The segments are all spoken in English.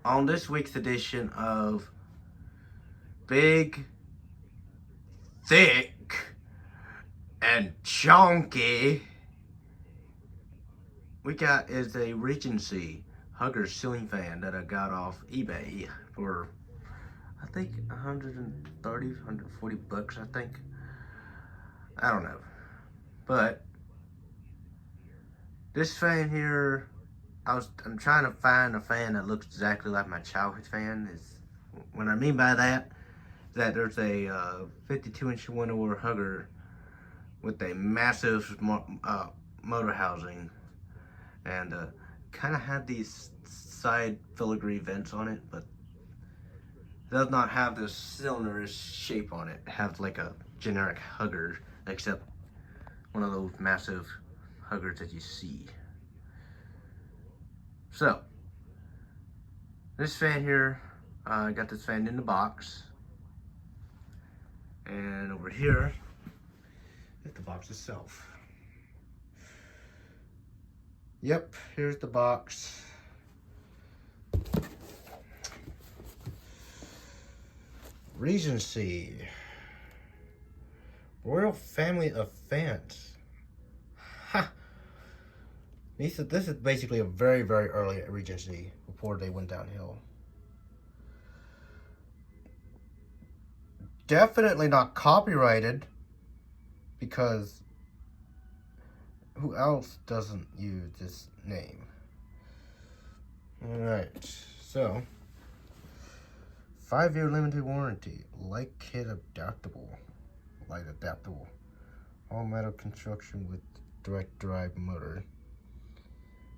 on this week's edition of Big, Thick, and Chunky, we got is a Regency Hugger ceiling fan that I got off eBay for, I think, 130, 140 bucks, I think. I don't know. But this fan here, I'm trying to find a fan that looks exactly like my childhood fan. What I mean by that is that there's a 52-inch window hugger with a massive motor housing, and kind of had these side filigree vents on it, but it does not have this cylinder shape on it. It has like a generic hugger, except one of those massive huggers that you see. So, this fan here, I got this fan in the box. And over here is the box itself. Yep, here's the box. Regency. Royal Family of Fans. Ha! This is basically a very, very early Regency before they went downhill. Definitely not copyrighted, because who else doesn't use this name? Alright, so 5-year limited warranty, light kit adaptable, all metal construction with direct drive motor.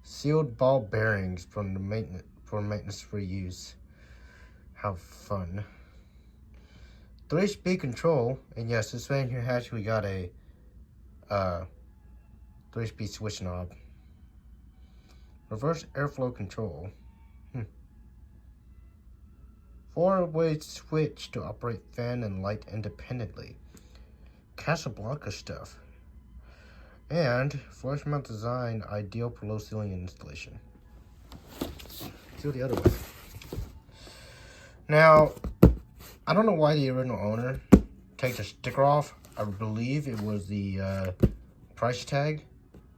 Sealed ball bearings for maintenance-free use. How fun. 3-speed control, and yes, this fan here actually got a 3-speed switch knob. Reverse airflow control. 4-way switch to operate fan and light independently. Casablanca stuff. And flush mount design, ideal for low ceiling installation. Let's go the other way. Now, I don't know why the original owner takes the sticker off. I believe it was the price tag,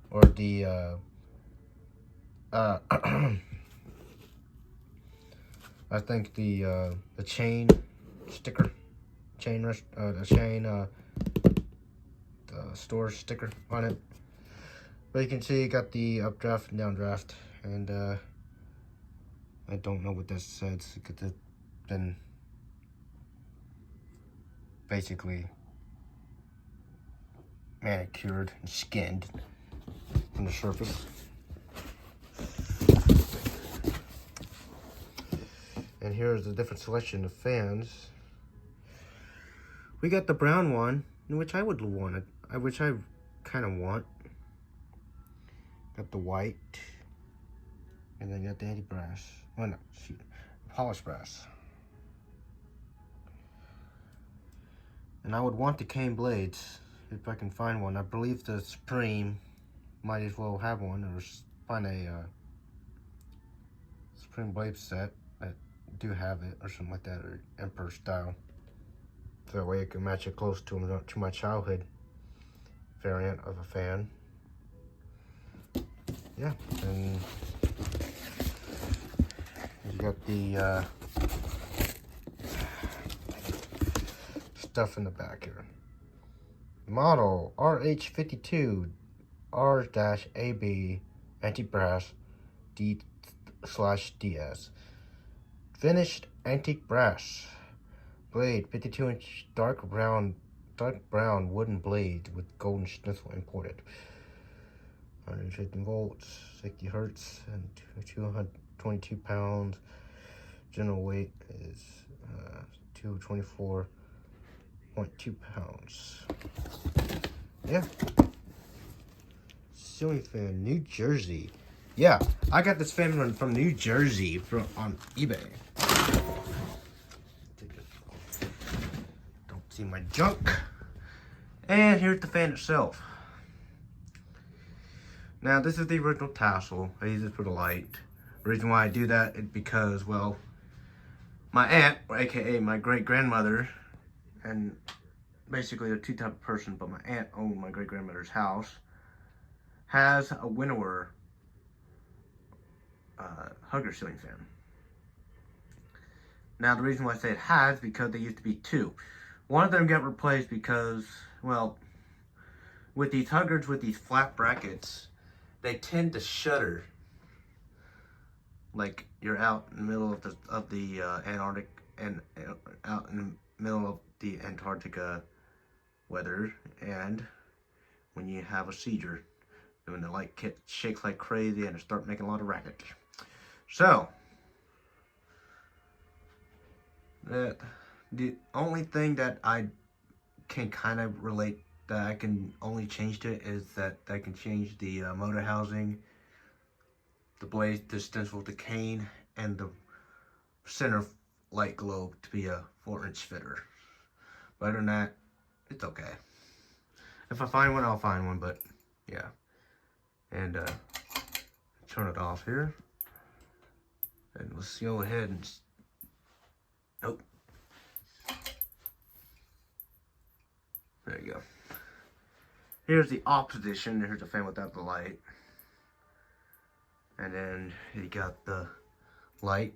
or the I think the chain sticker, the store sticker on it. But you can see you got the updraft and downdraft, and I don't know what that says. It could have been basically manicured and skinned from the surface. And here's the different selection of fans. We got the brown one, which I would want it. Which I kind of want. Got the white, and then got the anti-brass. Oh no, shoot, polished brass. And I would want the cane blades if I can find one. I believe the Supreme might as well have one, or find a Supreme blade set that do have it, or something like that, or Emperor style. So that way I can match it close to my childhood variant of a fan. Yeah, and you got the stuff in the back here. Model RH52 R-AB anti-brass D/DS. Finished antique brass. Blade 52-inch dark brown wooden blade with golden schnitzel imported. 150 volts, 60 hertz, and 222 pounds. General weight is 224.2 pounds. Yeah. Ceiling fan, New Jersey. Yeah, I got this fan from New Jersey on eBay. Don't see my junk. And here's the fan itself. Now, this is the original tassel. I use it for the light. The reason why I do that is because, well, my aunt, or AKA my great-grandmother, and basically a two type of person, but my aunt owned my great-grandmother's house, has a winnower hugger ceiling fan. Now, the reason why I say it has, because they used to be two. One of them got replaced because, well, with these huggers, with these flat brackets, they tend to shudder. Like you're out in the middle of the Antarctic and out in the middle of the Antarctica weather, and when you have a seizure, when the light shakes like crazy and it start making a lot of racket. So the only thing that I can kind of relate, that I can only change to it, is that I can change the motor housing, the blade distance with the cane, and the center light globe to be a 4-inch fitter. But other than that, it's okay. If I find one, I'll find one, but yeah. And turn it off here. And let's go ahead and, nope. There you go. Here's the off position. Here's the fan without the light. And then you got the light.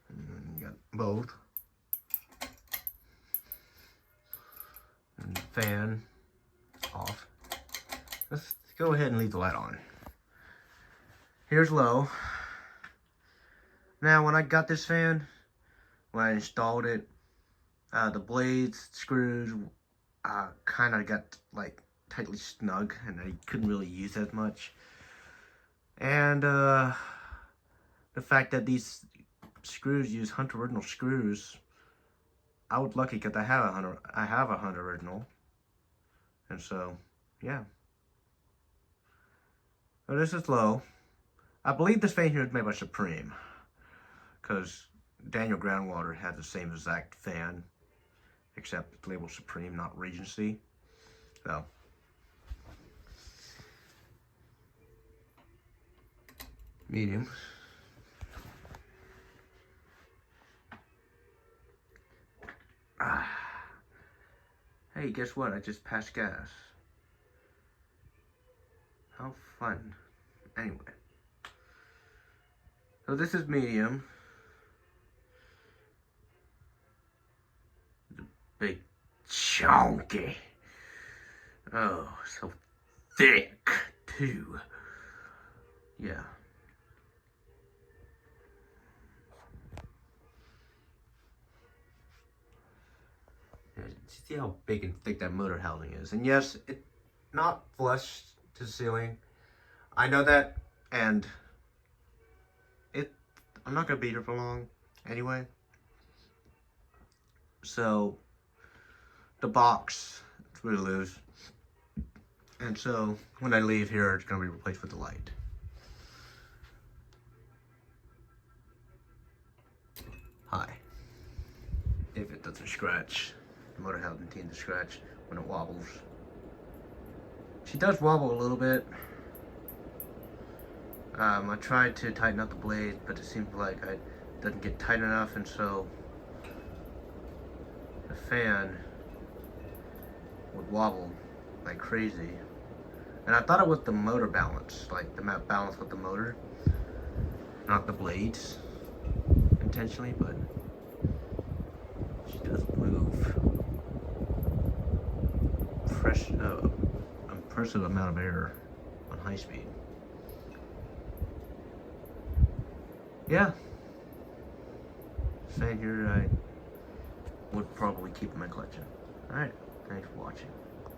And then you got both. And the fan off. Let's go ahead and leave the light on. Here's low. Now, when I got this fan, when I installed it, the blades, screws, kind of got like tightly snug, and I couldn't really use as much. And the fact that these screws use Hunter original screws, I was lucky because I have a Hunter original, and so yeah. So this is low. I believe this fan here is made by Supreme, because Daniel Groundwater had the same exact fan, except it's labeled Supreme, not Regency. So medium. Hey, guess what? I just passed gas. How fun. Anyway. So this is medium. The big chunky. Oh, so thick too. Yeah. See how big and thick that motor housing is. And yes, it's not flush to the ceiling. I know that, and I'm not gonna be here for long anyway. So the box, it's really loose. And so when I leave here, it's gonna be replaced with the light. Hi. If it doesn't scratch, the motor housing tends to scratch when it wobbles. She does wobble a little bit. I tried to tighten up the blade, but it seems like it doesn't get tight enough, and so the fan would wobble like crazy. And I thought it was the motor balance, like the balance with the motor, not the blades intentionally, but she does move. Impressive amount of air on high speed. Yeah. Fan here I would probably keep in my collection. Alright, thanks for watching.